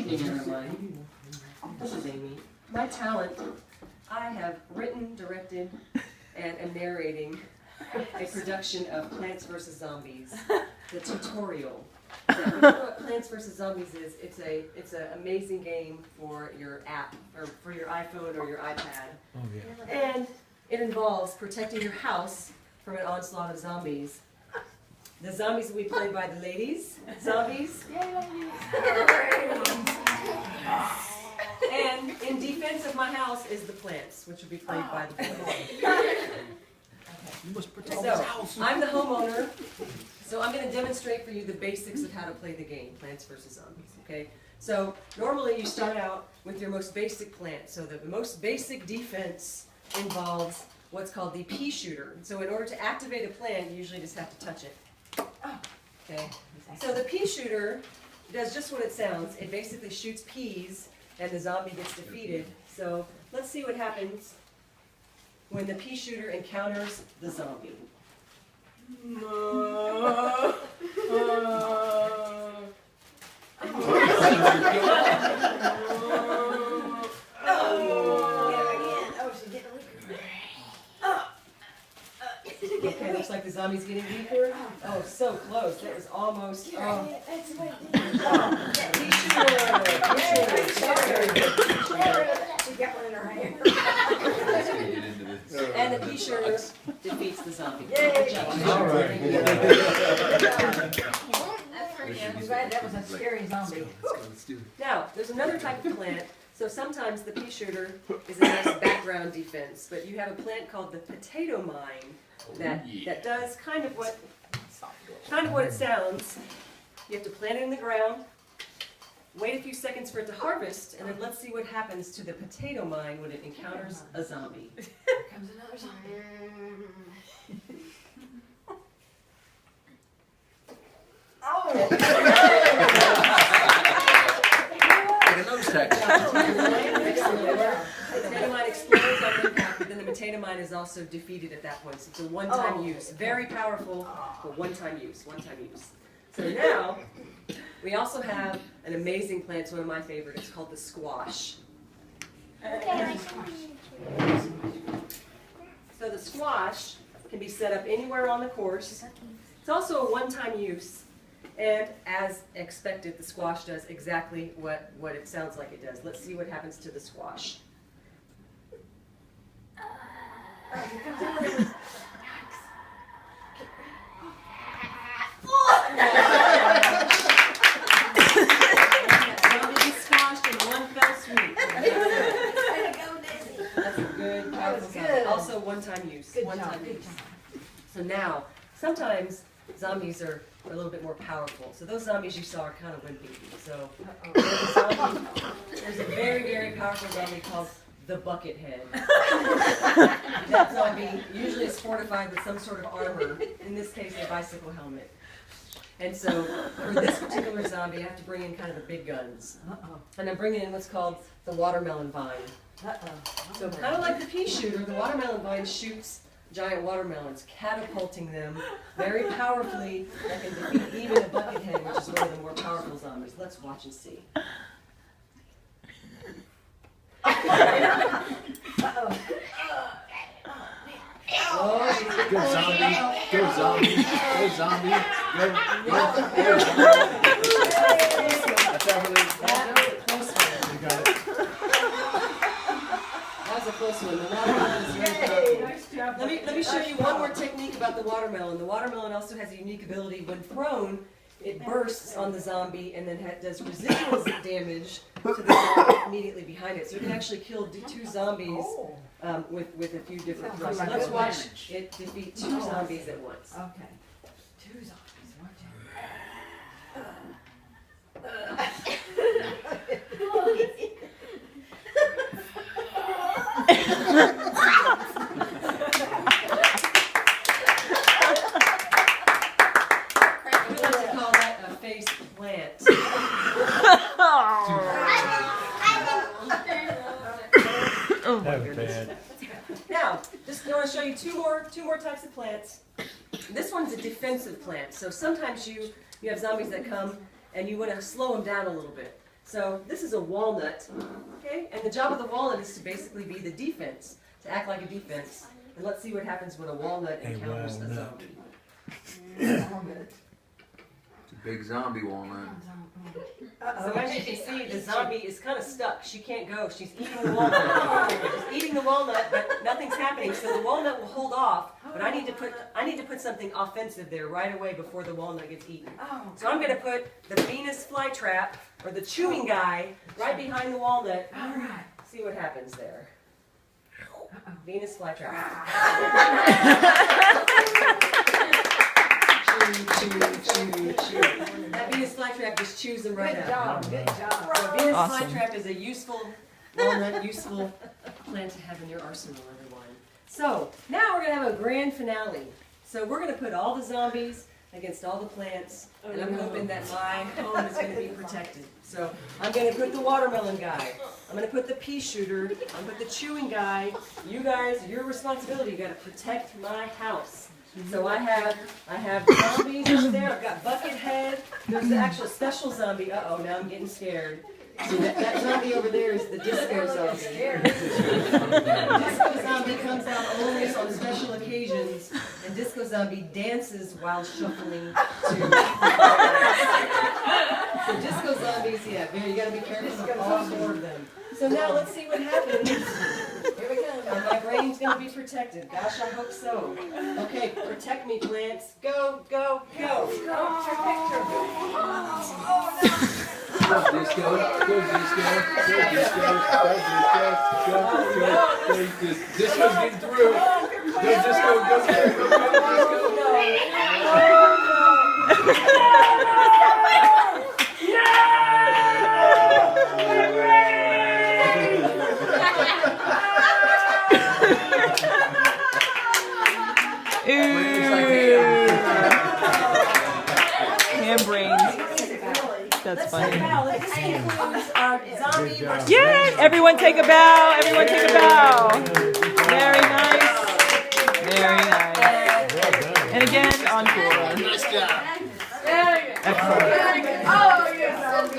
evening, everyone. This is Amy. My talent, I have written, directed, and am narrating a production of Plants vs. Zombies, the tutorial. Now, if you know what Plants vs. Zombies is, it's an amazing game for your app, or for your iPhone or your iPad. Oh, yeah. And it involves protecting your house from an onslaught of zombies. The zombies will be played by the ladies, zombies. And in defense of my house is the plants, which will be played by the boys. You must protect this So, house. I'm the homeowner, so I'm going to demonstrate for you the basics of how to play the game, Plants vs. Zombies, okay? So, normally you start out with your most basic plant. So the most basic defense involves what's called the pea shooter. So in order to activate a plant, you usually just have to touch it. Okay? So the pea shooter does just what it sounds. It basically shoots peas and the zombie gets defeated. So let's see what happens when the pea shooter encounters the zombie. Okay, looks like the zombie's getting weaker. Oh, so close. That was almost. Oh. And the pea shooter defeats the zombie. Good job. All right. That was a scary zombie. Now, there's another type of plant. So sometimes the pea shooter is a nice background defense, but you have a plant called the potato mine that does kind of what it sounds. You have to plant it in the ground, wait a few seconds for it to harvest, and then let's see what happens to the potato mine when it encounters a zombie. Here comes another zombie. The potato mine explodes on impact, but then the potato mine is also defeated at that point. So it's a one-time use. Very powerful, but one-time use. So now, we also have an amazing plant. It's one of my favorites. It's called the squash. So the squash can be set up anywhere on the course. It's also a one-time use. And as expected, the squash does exactly what it sounds like it does. Let's see what happens to the squash. Zombie gets squashed in one fell swoop. That's a good, powerful zombie. Also one-time use. One-time use. So now, sometimes zombies are a little bit more powerful. So those zombies you saw are kind of wimpy. So there's a very, very powerful zombie called the bucket head. That zombie usually is fortified with some sort of armor, in this case a bicycle helmet. And so for this particular zombie, I have to bring in kind of the big guns. And I'm bringing in what's called the watermelon vine. So kind of like the pea shooter, the watermelon vine shoots giant watermelons, catapulting them very powerfully that can defeat even a bucket head, which is one of the more powerful zombies. Let's watch and see. Go zombie, go zombie, go zombie, go That was a close one. The watermelon is very powerful. Let me show you one more technique about the watermelon. The watermelon also has a unique ability. When thrown, it bursts on the zombie and then does residual damage to the zombie immediately behind it. So it can actually kill two zombies with a few different thrusts. So let's watch it defeat two zombies at once. Okay. Two zombies, watch We like to call that a face plant. Oh my goodness. Now, just want to show you two more types of plants. This one's a defensive plant. So sometimes you have zombies that come and you want to slow them down a little bit. So this is a walnut, okay? And the job of the walnut is to basically be the defense, to act like a defense. And let's see what happens when a walnut encounters a zombie. It's a big zombie walnut. So as you can see, the zombie is kind of stuck. She can't go. She's eating the walnut. She's eating the walnut, but nothing's happening. So the walnut will hold off. But I need to put something offensive there right away before the walnut gets eaten. So I'm going to put the Venus flytrap, or the chewing guy, right behind the walnut. All right. See what happens there. Venus flytrap. That Venus flytrap just chews them right out. Good job. So Venus Awesome. flytrap is a useful walnut, useful plant to have in your arsenal, everyone. So now we're going to have a grand finale. So we're going to put all the zombies against all the plants, and I'm hoping that my home is going to be protected. So I'm going to put the watermelon guy. I'm going to put the pea shooter. I'm going to put the chewing guy. You guys, your responsibility. You got to protect my house. So I have zombies over there. I've got Buckethead. There's the actual special zombie. Uh-oh, now I'm getting scared. See, that zombie over there is the disco zombie. Disco zombie comes out only on special occasions, and disco zombie dances while shuffling too. So disco zombies, yeah, you gotta be careful of all four of them. So now let's see what happens. Here we go. And my brain's gonna be protected. Gosh, I hope so. Okay, protect me, plants. Go, go, go. Protect her. Go disco, go disco, go disco, go disco, disco's getting through. Go disco, go disco, go Ham brains. That's funny. This concludes our zombie versus Yay! Everyone take a bow. Everyone take a bow. Very nice. Very nice. And again, encore. Nice job. Excellent. Oh, yes.